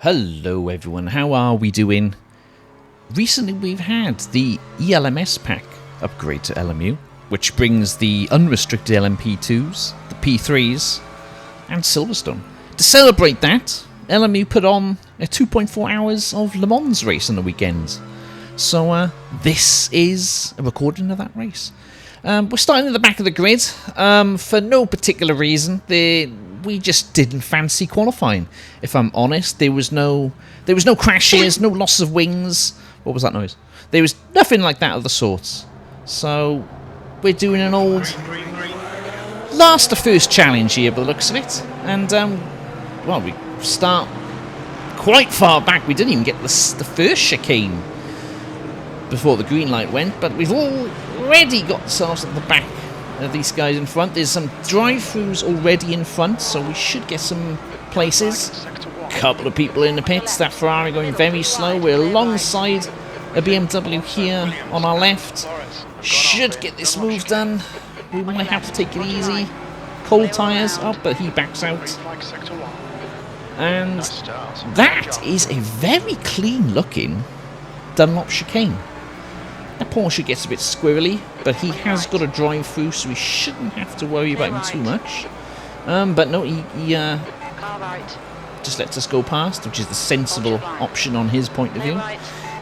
Hello everyone, how are we doing? Recently we've had the ELMS pack upgrade to LMU, which brings the unrestricted LMP2s, the P3s, and Silverstone. To celebrate that, LMU put on a 2.4 hours of Le Mans race on the weekend. So this is a recording of that race. We're starting at the back of the grid for no particular reason. We just didn't fancy qualifying. If I'm honest, there was no crashes, no loss of wings. What was that noise? There was nothing like that of the sorts. So we're doing an old last to first challenge here by the looks of it. And well, we start quite far back. We didn't even get the first chicane before the green light went, but we've already got ourselves at the back of these guys in front. There's some drive-thrus already in front, so we should get some places. Couple of people in the pits. That Ferrari going very slow. We're alongside a BMW here on our left. Should get this move done. We might have to take it easy. Cold tyres. Oh, but he backs out. And that is a very clean looking Dunlop chicane. That Porsche gets a bit squirrely, but he has got a drive through, so we shouldn't have to worry about him too much. But no, he just lets us go past, which is the sensible option on his point of view.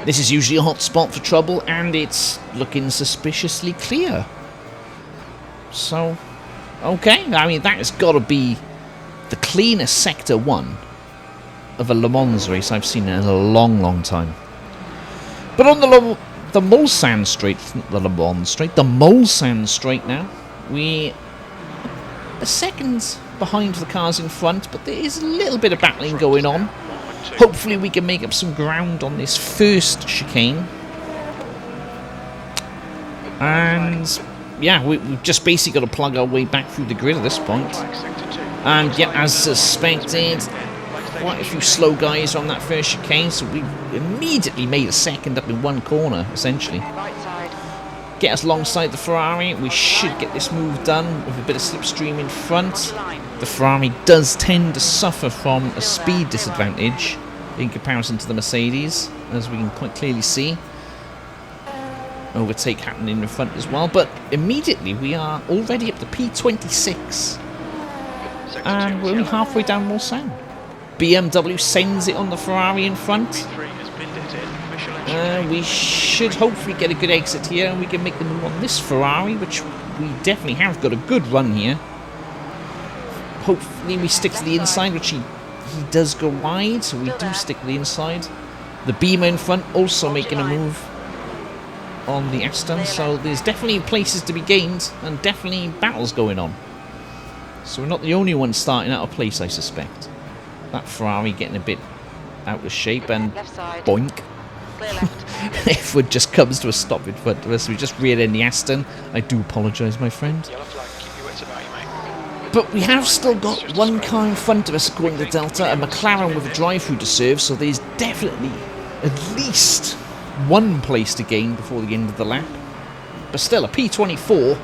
This is usually a hot spot for trouble, and it's looking suspiciously clear. So, okay, I mean, that has got to be the cleanest Sector 1 of a Le Mans race I've seen in a long, long time. But on the Mulsanne Straight, the Le Mans Straight, the Mulsanne Straight now, we are seconds behind the cars in front, but there is a little bit of battling going on. Hopefully we can make up some ground on this first chicane. And yeah, we've just basically got to plug our way back through the grid at this point. And yeah, as suspected, quite a few slow guys on that first chicane, so we immediately made a second up in one corner, essentially. Get us alongside the Ferrari. We should get this move done with a bit of slipstream in front. The Ferrari does tend to suffer from a speed disadvantage in comparison to the Mercedes, as we can quite clearly see. Overtake happening in front as well, but immediately we are already up to P26. And we're only halfway down Mulsanne. BMW sends it on the Ferrari in front. We should hopefully get a good exit here, and we can make the move on this Ferrari, which we definitely have got a good run here. Hopefully we stick to the inside, which he does go wide, so we do stick to the inside. The Beamer in front also making a move on the Aston, so there's definitely places to be gained and definitely battles going on. So we're not the only ones starting out of place, I suspect. That Ferrari getting a bit out of shape, and boink. Everyone just comes to a stop in front of us. We just reared in the Aston. I do apologise, my friend. But we have still got one car in front of us according to Delta, a McLaren with a drive-through to serve, so there's definitely at least one place to gain before the end of the lap. But still, a P24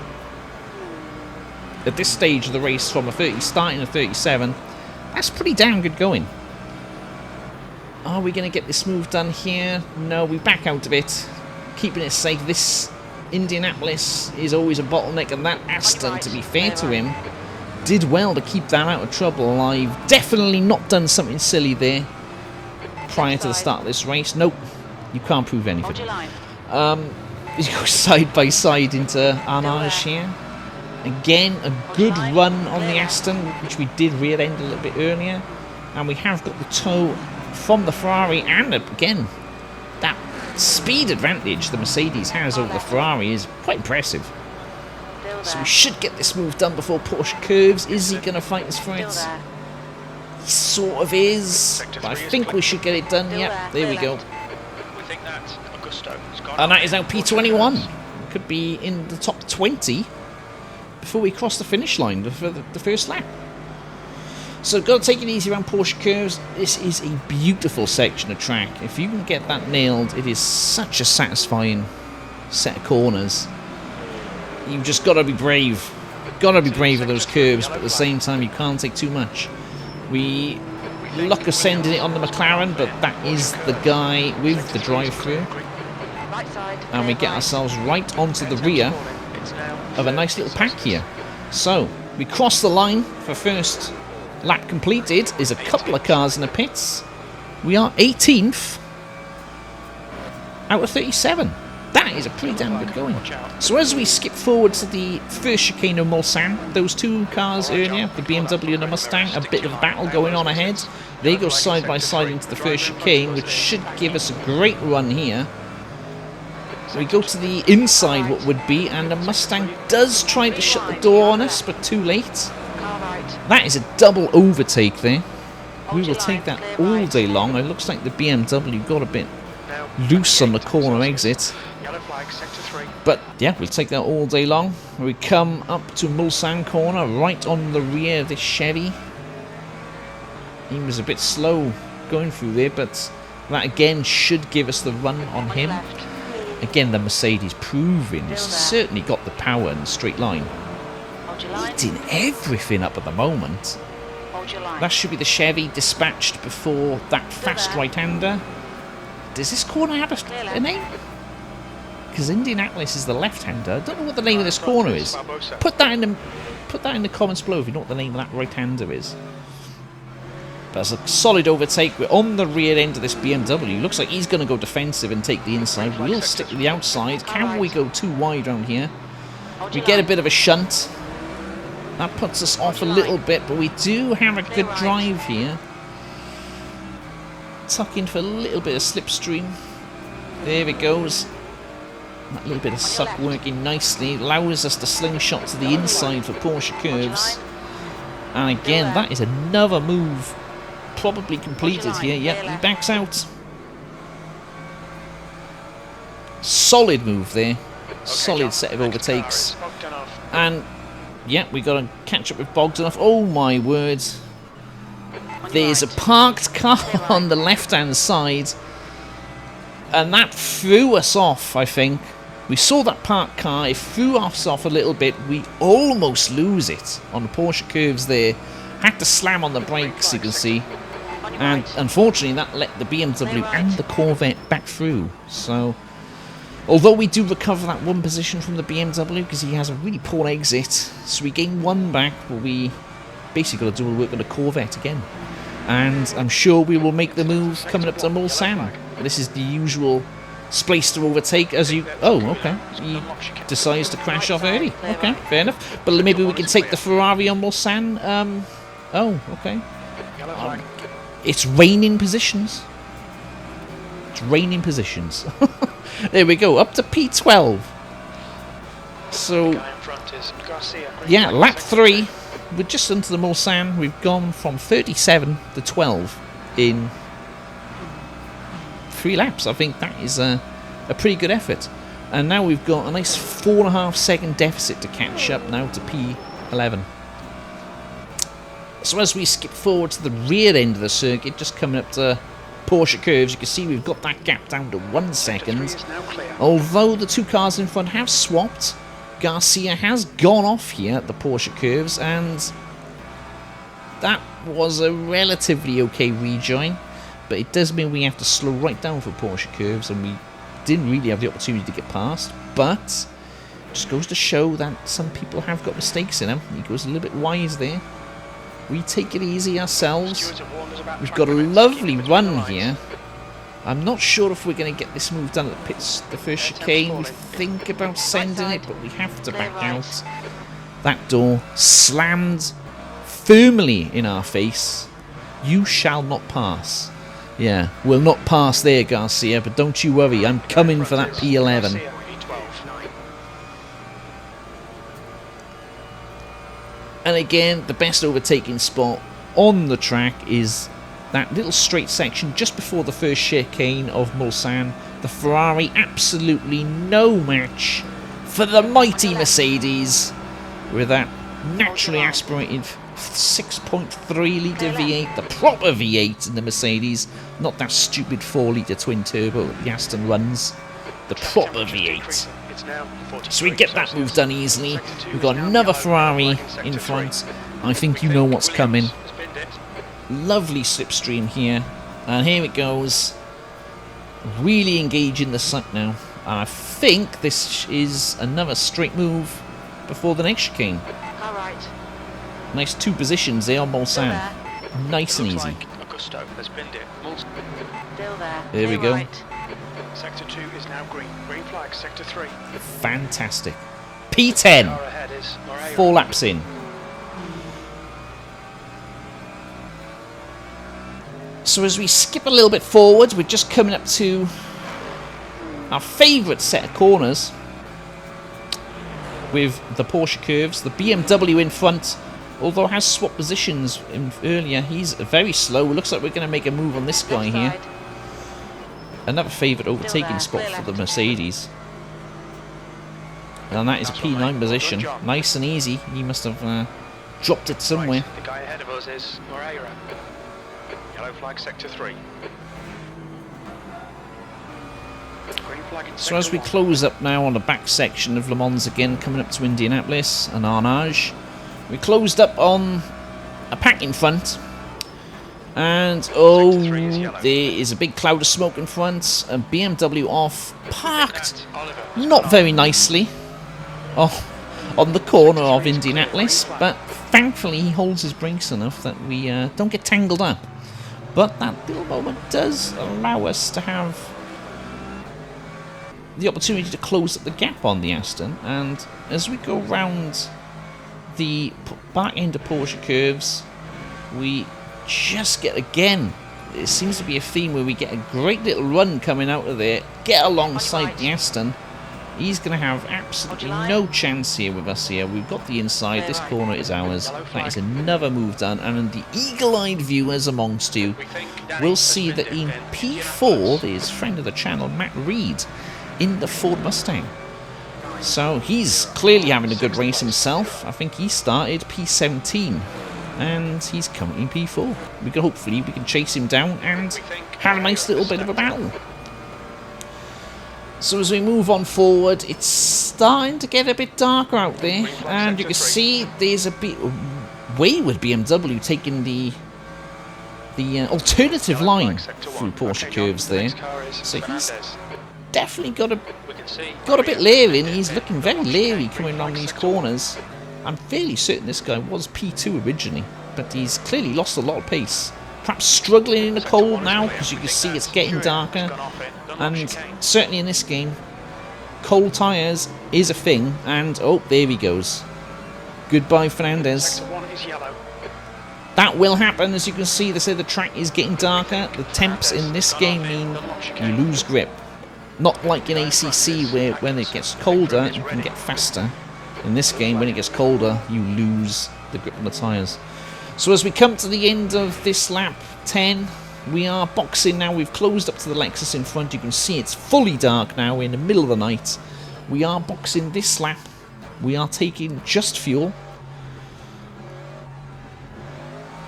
at this stage of the race, from a 30 starting a 37, that's pretty damn good going. Are we going to get this move done here? No, we back out of it, keeping it safe. This Indianapolis is always a bottleneck, and that Aston, to be fair to him, did well to keep that out of trouble. I've definitely not done something silly there prior to the start of this race. Nope, you can't prove anything. You go side by side into Arnage here. Again, a good run on the Aston, which we did rear end a little bit earlier. And we have got the tow from the Ferrari, and again, that speed advantage the Mercedes has over the Ferrari is quite impressive. So we should get this move done before Porsche curves. Is he going to fight us for it? He sort of is, but I think we should get it done. Yep, there we go. And that is now P21. Could be in the top 20 before we cross the finish line for the first lap. So got to take it easy around Porsche curves. This is a beautiful section of track. If you can get that nailed, it is such a satisfying set of corners. You've just got to be brave. Got to be brave with those curves, but at the same time you can't take too much. We luck of sending it on the McLaren, but that is the guy with the drive-through. And we get ourselves right onto the rear of a nice little pack here. So, we cross the line for first lap completed. Is a couple of cars in the pits. We are 18th out of 37. That is a pretty damn good going. So as we skip forward to the first chicane of Mulsanne, those two cars earlier, the BMW and the Mustang, a bit of a battle going on ahead. They go side by side into the first chicane, which should give us a great run here. We go to the inside, what would be, and the Mustang does try to shut the door on us, but too late. That is a double overtake there. We will take that all day long. It looks like the BMW got a bit loose on the corner exit. But yeah, we'll take that all day long. We come up to Mulsanne corner, right on the rear of this Chevy. He was a bit slow going through there, but that again should give us the run on him. Again, the Mercedes proving it's certainly got the power in the straight line. Eating everything up at the moment. That should be the Chevy dispatched before that fast right-hander. Does this corner have a name? Because Indianapolis is the left-hander. I don't know what the name of this corner is. Put that in the comments below if you know what the name of that right-hander is. But as a solid overtake, we're on the rear end of this BMW. Looks like he's going to go defensive and take the inside. We'll stick to the outside. Can we go too wide around here? We get a bit of a shunt. That puts us off a little bit, but we do have a good drive here. Tuck in for a little bit of slipstream. There it goes. That little bit of suck working nicely. Allows us to slingshot to the inside for Porsche curves. And again, that is another move probably completed here. Yep, he backs out. Solid move there. Solid set of overtakes. And yeah, we got to catch up with Bogdanov. Oh my word. There's a parked car on the left-hand side. And that threw us off, I think. We saw that parked car. It threw us off a little bit. We almost lose it on the Porsche curves there. Had to slam on the brakes, you can see. And unfortunately, that let the BMW and the Corvette back through. So, although we do recover that one position from the BMW because he has a really poor exit, so we gain one back, but we basically got to do all the work on the Corvette again. And I'm sure we will make the move coming up to Mulsanne. This is the usual space to overtake as you... Oh, okay. He decides to crash off early. Okay, fair enough. But maybe we can take the Ferrari on Mulsanne. Oh, okay. It's raining positions. It's raining positions. There we go, up to P12. So, yeah, lap 3. We're just into the Mulsanne. We've gone from 37 to 12 in 3 laps. I think that is a pretty good effort. And now we've got a nice 4.5 second deficit to catch up now to P11. So as we skip forward to the rear end of the circuit, just coming up to Porsche curves, you can see we've got that gap down to 1 second. Although the two cars in front have swapped, Garcia has gone off here at the Porsche curves, and that was a relatively okay rejoin, but it does mean we have to slow right down for Porsche curves, and we didn't really have the opportunity to get past. But just goes to show that some people have got mistakes in them. He goes a little bit wide there. We take it easy ourselves. We've got a lovely run here. I'm not sure if we're going to get this move done at the pits, the first chicane. We think about sending it, but we have to back out. That door slammed firmly in our face. You shall not pass. Yeah, we'll not pass there, Garcia, but don't you worry. I'm coming for that P11. And again, the best overtaking spot on the track is that little straight section just before the first chicane of Mulsanne. The Ferrari, absolutely no match for the mighty Mercedes with that naturally aspirated 6.3 litre V8, the proper V8 in the Mercedes, not that stupid 4 litre twin turbo that the Aston runs, the proper V8. So we get that move done easily. We've got another Ferrari in front. I think you know what's coming. Lovely slipstream here. And here it goes. Really engaging the site now. And I think this is another straight move before the next chicane. All right. Nice 2 positions there on Mulsanne. Nice and easy. Augusto has binned it. Still there. There we go. Right. Sector 2 is now green. Green flag, Sector 3. Fantastic. P10. Car ahead is Moreira. 4 laps in. So as we skip a little bit forward, we're just coming up to our favourite set of corners with the Porsche curves. The BMW in front, although it has swapped positions earlier, he's very slow. Looks like we're going to make a move on this guy here. Another favourite overtaking spot for the Mercedes. And that is a P9 position. Nice and easy. He must have dropped it somewhere. Right, the guy ahead of us is Moreira. Yellow flag, Sector 3. Green flag in So as we Sector 1. close up now on the back section of Le Mans again, coming up to Indianapolis and Arnage, we closed up on a pack in front. And oh, there is a big cloud of smoke in front. A BMW off, parked not very nicely on the corner of Indianapolis, but thankfully he holds his brakes enough that we don't get tangled up. But that little moment does allow us to have the opportunity to close up the gap on the Aston. And as we go round the back end of Porsche curves, we just get, again, it seems to be a theme where we get a great little run coming out of there, get alongside the Aston. He's going to have absolutely no chance here with us here. We've got the inside, this corner is ours. That is another move done, and the eagle-eyed viewers amongst you will see that in P4, there's friend of the channel, Matt Reed, in the Ford Mustang. So he's clearly having a good race himself. I think he started P17. And he's coming in P4. Hopefully we can chase him down and have a nice little bit of a battle. So as we move on forward, it's starting to get a bit darker out there, and you can see there's a bit wayward BMW taking the alternative line through Porsche curves there. So he's definitely got a bit leery, and he's looking very leery coming around these corners. I'm fairly certain this guy was P2 originally, but he's clearly lost a lot of pace. Perhaps struggling in the cold now, because you can see it's getting darker. And certainly in this game, cold tyres is a thing. And, oh, there he goes. Goodbye, Fernandez. That will happen, as you can see. They say the track is getting darker. The temps in this game mean you lose grip. Not like in ACC, where when it gets colder, you can get faster. In this game, when it gets colder, you lose the grip on the tyres. So as we come to the end of this lap 10, we are boxing now. We've closed up to the Lexus in front. You can see it's fully dark now. We're in the middle of the night. We are boxing this lap. We are taking just fuel.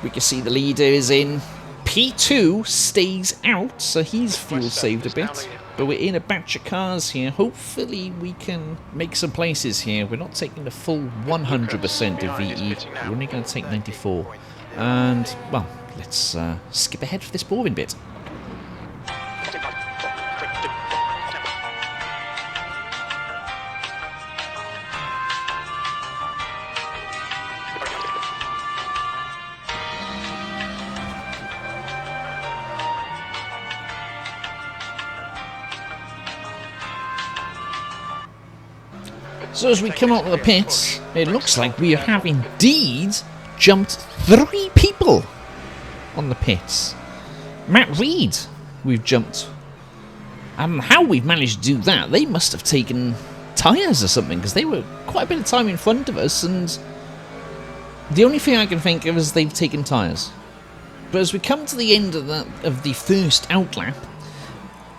We can see the leader is in. P2 stays out, so he's fuel saved a bit. But we're in a batch of cars here. Hopefully we can make some places here. We're not taking the full 100% of VE. We're only going to take 94. And, well, let's skip ahead for this boring bit. So as we come out of the pits, it looks like we have indeed jumped 3 people on the pits. Matt Reed, we've jumped. How we've managed to do that, they must have taken tyres or something, because they were quite a bit of time in front of us, and the only thing I can think of is they've taken tyres. But as we come to the end of the first outlap,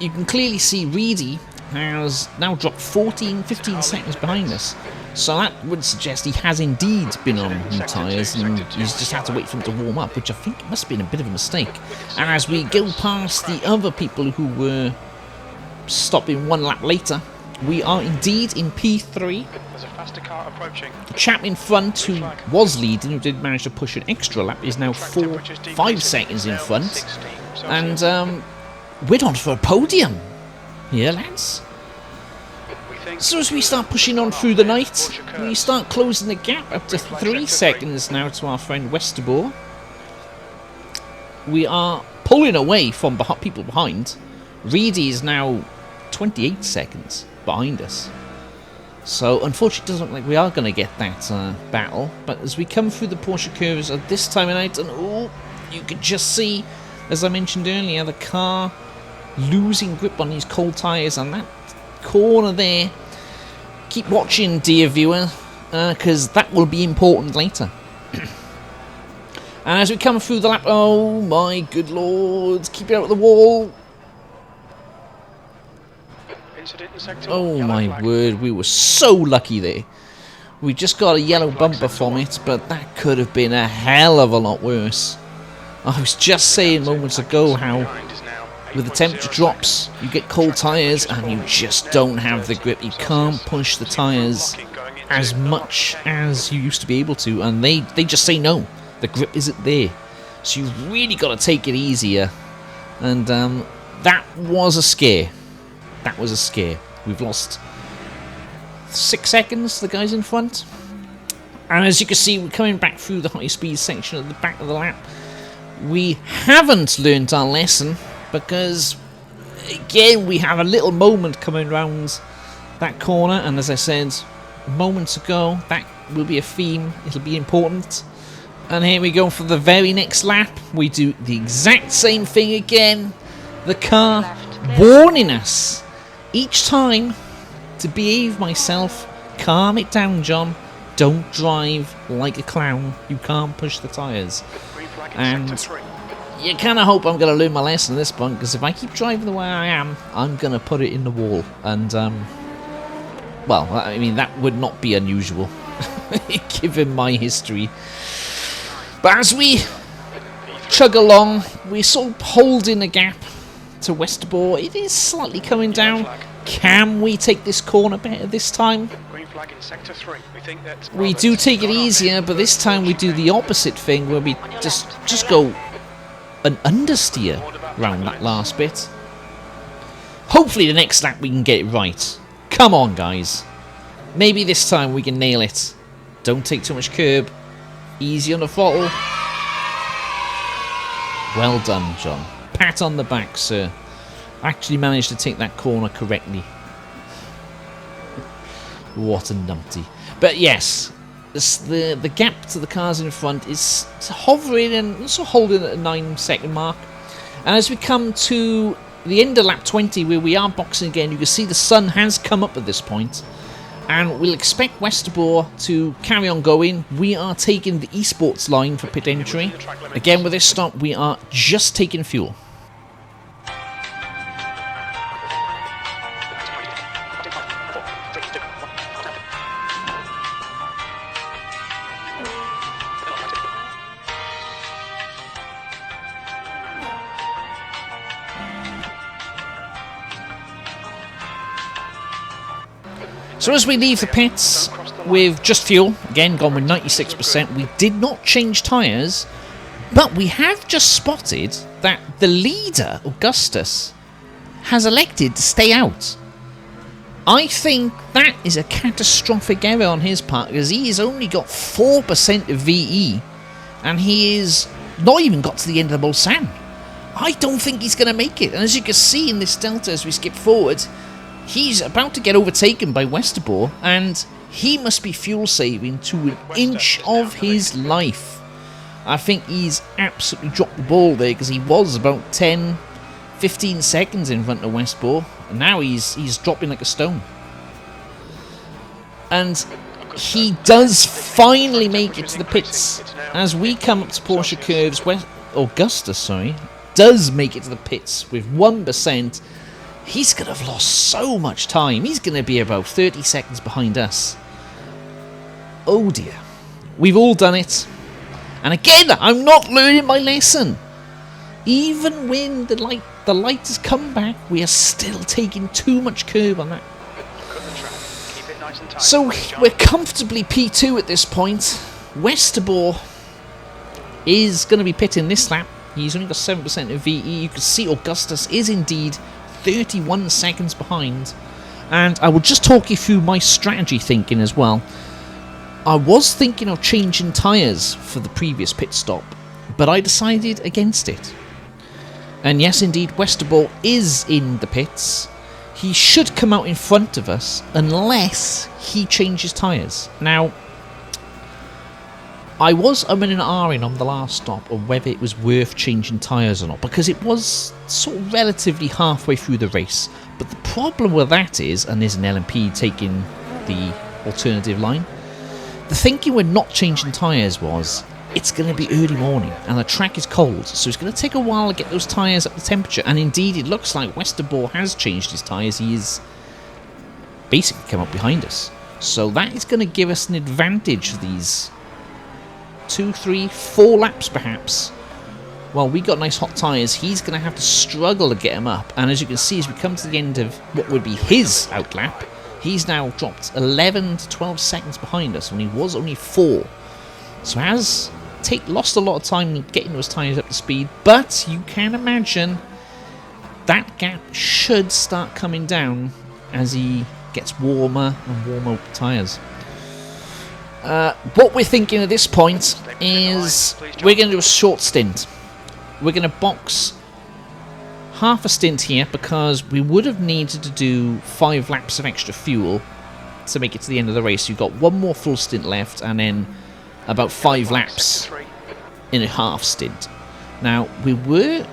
you can clearly see Reedy has now dropped 15 seconds behind us. So that would suggest he has indeed been on new tyres, and he's just had to wait for them to warm up, which I think must have been a bit of a mistake. And as we go past the other people who were stopping 1 lap later, We are indeed in P3. There's a faster car approaching. The chap in front who was leading, who did manage to push an extra lap, is now 5 seconds in front. And we're on for a podium here, lads. So as we start pushing on through the night, we start closing the gap up to 3 seconds now to our friend Westerbork. We are pulling away from people behind. Reedy is now 28 seconds behind us. So unfortunately it doesn't look like we are going to get that battle. But as we come through the Porsche curves at this time of night, and oh, you could just see, as I mentioned earlier, the car losing grip on these cold tyres and that corner there. Keep watching, dear viewer, because that will be important later. And as we come through the lap, oh my good lord, keep it out of the wall. Oh my word, we were so lucky there. We just got a yellow bumper from it, but that could have been a hell of a lot worse. I was just saying moments ago how with the temperature drops, you get cold tyres and you just don't have the grip. You can't push the tyres as much as you used to be able to, and they just say no. The grip isn't there. So you've really got to take it easier. And that was a scare. That was a scare. We've lost 6 seconds, the guys in front. And as you can see, we're coming back through the high speed section at the back of the lap. We haven't learnt our lesson, because again we have a little moment coming round that corner, and as I said moments ago, that will be a theme. It'll be important. And here we go for the very next lap. We do the exact same thing again. The car warning us each time to behave myself. Calm it down, John. Don't drive like a clown. You can't push the tyres. And you kind of hope I'm going to learn my lesson at this point, because if I keep driving the way I am, I'm going to put it in the wall. And, well, I mean, that would not be unusual, given my history. But as we chug along, we're sort of holding the gap to Westerbork. It is slightly coming down. Can we take this corner better this time? We do take it easier, but this time we do the opposite thing, where we just go an understeer round that last bit. Hopefully the next lap we can get it right. Come on, guys. Maybe this time we can nail it. Don't take too much curb. Easy on the throttle. Well done, John. Pat on the back, sir. Actually managed to take that corner correctly. What a numpty. But yes, the gap to the cars in front is hovering and also holding at a 9-second mark. And as we come to the end of lap 20, where we are boxing again, you can see the sun has come up at this point. And we'll expect Westerbork to carry on going. We are taking the esports line for pit entry. Again, with this stop, we are just taking fuel. So as we leave the pits with just fuel, again gone with 96%, we did not change tyres, but we have just spotted that the leader, Augustus, has elected to stay out. I think that is a catastrophic error on his part, because he has only got 4% of VE, and he is not even got to the end of the Mulsanne. I don't think he's going to make it, and as you can see in this delta as we skip forward, he's about to get overtaken by Westerbork, and he must be fuel saving to an inch of his life. I think he's absolutely dropped the ball there, because he was about 10-15 seconds in front of Westerbork, and now he's dropping like a stone. And he does finally make it to the pits. As we come up to Porsche curves, Augustus does make it to the pits with 1%. He's going to have lost so much time. He's going to be about 30 seconds behind us. Oh dear. We've all done it. And again, I'm not learning my lesson. Even when the light has come back, we are still taking too much curb on that. nice and tight. So John. we're comfortably P2 at this point. Westerbork is going to be pitting this lap. He's only got 7% of VE. You can see Augustus is indeed 31 seconds behind. And I will just talk you through my strategy thinking as well. I was thinking of changing tyres for the previous pit stop, but I decided against it. And yes, indeed, Westerbork is in the pits. He should come out in front of us unless he changes tyres. Now, I was umming and ahhing on the last stop of whether it was worth changing tyres or not, because it was sort of relatively halfway through the race. But the problem with that is, and there's an LMP taking the alternative line, the thinking when not changing tyres was, it's going to be early morning and the track is cold, so it's going to take a while to get those tyres up to temperature. And indeed, it looks like Westerbork has changed his tyres. He is basically come up behind us. So that is going to give us an advantage of these 2, 3, 4 laps perhaps. Well, we got nice hot tyres. He's going to have to struggle to get him up. And as you can see, as we come to the end of what would be his outlap, he's now dropped 11 to 12 seconds behind us when he was only 4. So has lost a lot of time getting those tyres up to speed. But you can imagine that gap should start coming down as he gets warmer and warmer with the tyres. What we're thinking at this point is we're going to do a short stint. We're going to box half a stint here because we would have needed to do 5 laps of extra fuel to make it to the end of the race. You've got one more full stint left and then about 5 laps in a half stint. Now, we were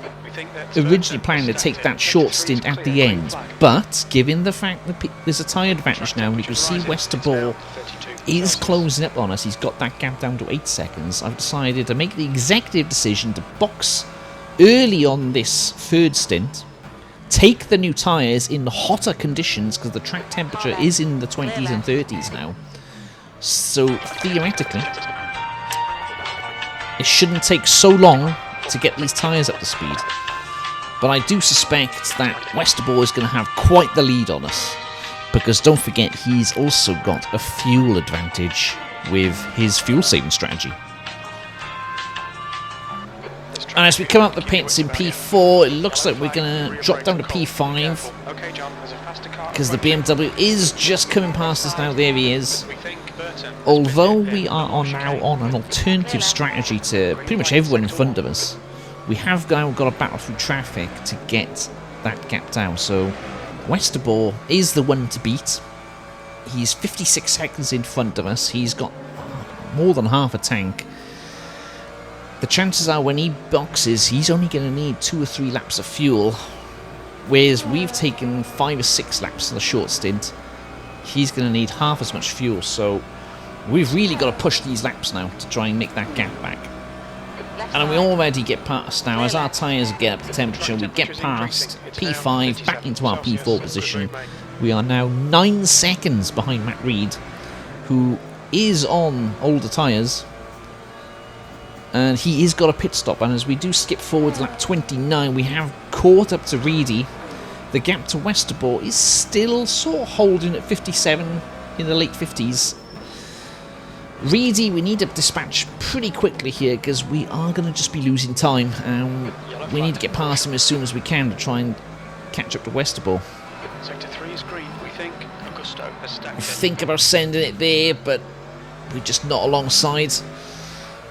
originally planning to take that short stint at the end, but given the fact that there's a tyre advantage now, and you can see Westerbork is closing up on us, he's got that gap down to 8 seconds, I've decided to make the executive decision to box early on this third stint, take the new tyres in the hotter conditions because the track temperature is in the 20s and 30s now. So theoretically, it shouldn't take so long to get these tyres up to speed. But I do suspect that Westerbork is going to have quite the lead on us, because don't forget, he's also got a fuel advantage with his fuel saving strategy. And as we come up the pits in P4, it looks like we're going to drop down to P5 because the BMW is just coming past us now. There he is. Although we are now on an alternative strategy to pretty much everyone in front of us, we have now got to battle through traffic to get that gap down. So Westerbork is the one to beat. He's 56 seconds in front of us. He's got more than half a tank. The chances are when he boxes, he's only going to need 2 or 3 laps of fuel, whereas we've taken 5 or 6 laps in the short stint. He's going to need half as much fuel, so we've really got to push these laps now to try and make that gap back. And we already get past now, as our tyres get up to temperature, we get past P5, back into our P4 position. We are now 9 seconds behind Matt Reed, who is on older tyres. And he has got a pit stop, and as we do skip forward to lap 29, we have caught up to Reedy. The gap to Westerbork is still sort of holding at 57 in the late 50s. Reedy, we need to dispatch pretty quickly here because we are going to just be losing time, and we need to get past him as soon as we can to try and catch up to Westerbork. Sector 3 is green, we think. Augusto has stacked We it. think about sending it there, but we're just not alongside.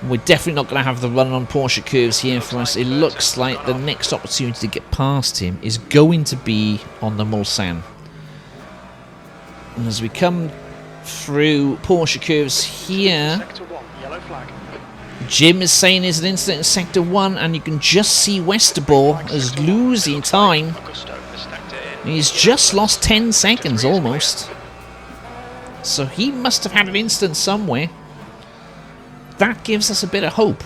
We're definitely not going to have the run on Porsche curves here for us. It looks like the next opportunity to get past him is going to be on the Mulsanne. And as we come through Porsche curves here, Sector 1, yellow flag. Jim is saying there's an incident in Sector 1, and you can just see Westerbork is losing time. Augusto has stacked it in. He's just lost 10 seconds almost. So he must have had an incident somewhere. That gives us a bit of hope.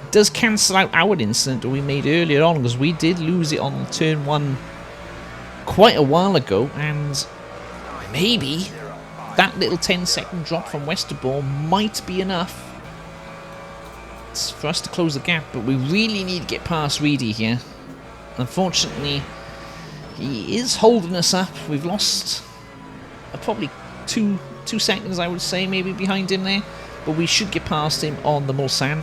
It does cancel out our incident that we made earlier on, because we did lose it on turn 1 quite a while ago, and maybe that little 10-second drop from Westerbork might be enough for us to close the gap. But we really need to get past Reedy here. Unfortunately, he is holding us up. We've lost probably two seconds, I would say, maybe behind him there. But we should get past him on the Mulsanne.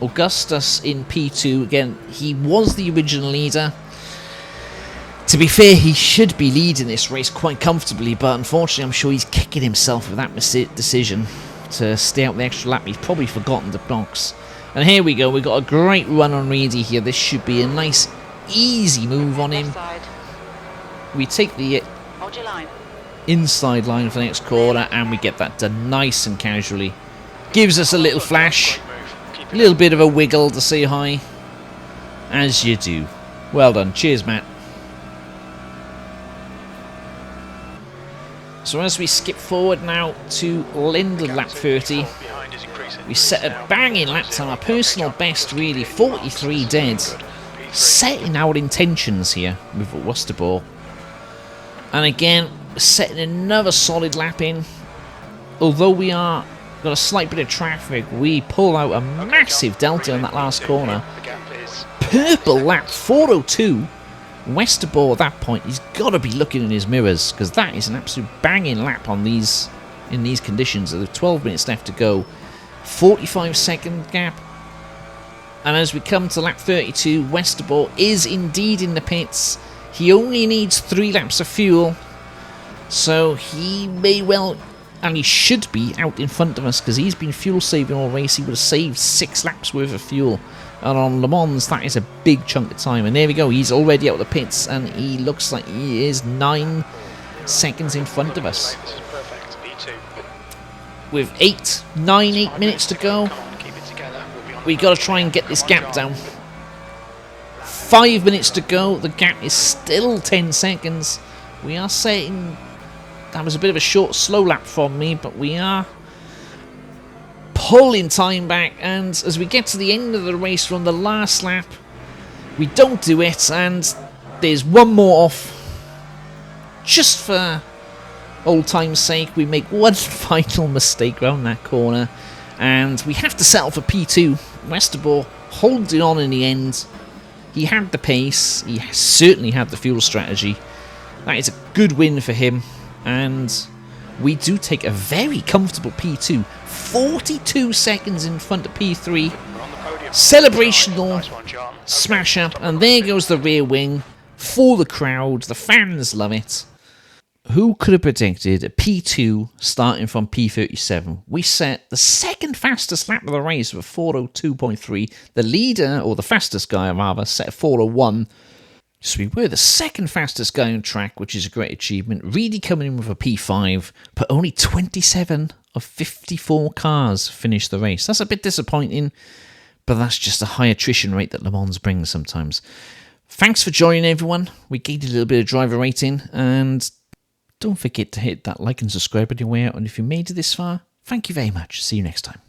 Augustus in P2. Again, he was the original leader. To be fair, he should be leading this race quite comfortably, but unfortunately I'm sure he's kicking himself with that decision to stay out the extra lap. He's probably forgotten the box. And here we go, we've got a great run on Reedy here. This should be a nice, easy move on him. Offside. We take the Hold your line. inside line for the next corner, and we get that done nice and casually. Gives us a little flash, a little bit of a wiggle to say hi, as you do. Well done, cheers Matt. So as we skip forward now to Linden lap 30, we set a banging lap time, our personal best really, 43 dead, setting our intentions here with Westerbork. And again, setting another solid lap in. Although we are got a slight bit of traffic, we pull out a massive delta in that last corner. Purple lap 402. Westerbork at that point, he's got to be looking in his mirrors, because that is an absolute banging lap on these in these conditions. There's 12 minutes left to go, 45-second gap, and as we come to lap 32, Westerbork is indeed in the pits. He only needs 3 laps of fuel, so he may well, and he should be out in front of us, because he's been fuel saving all race. He would have saved 6 laps worth of fuel. And on Le Mans, that is a big chunk of time. And there we go, he's already out of the pits, and he looks like he is 9 seconds in front of us. With 8 minutes to go, we got to try and get this gap down. 5 minutes to go, the gap is still 10 seconds. We are saying that was a bit of a short, slow lap from me, but we are pulling time back, and as we get to the end of the race from the last lap, we don't do it, and there's one more off. Just for old time's sake, we make one final mistake around that corner, and we have to settle for P2. Westerbork holding on in the end. He had the pace, he certainly had the fuel strategy. That is a good win for him, and we do take a very comfortable P2, 42 seconds in front of P3. Celebrational smash up, and there goes the rear wing for the crowd. The fans love it. Who could have predicted a P2 starting from P37? We set the second fastest lap of the race with 4:02.3. The leader, or the fastest guy rather, set a 4:01. So we were the second fastest guy on track, which is a great achievement. Reedy coming in with a P5, but only 27 of 54 cars finished the race. That's a bit disappointing, but that's just a high attrition rate that Le Mans brings sometimes. Thanks for joining, everyone. We gave you a little bit of driver rating, and don't forget to hit that like and subscribe on your way out. And if you made it this far, thank you very much. See you next time.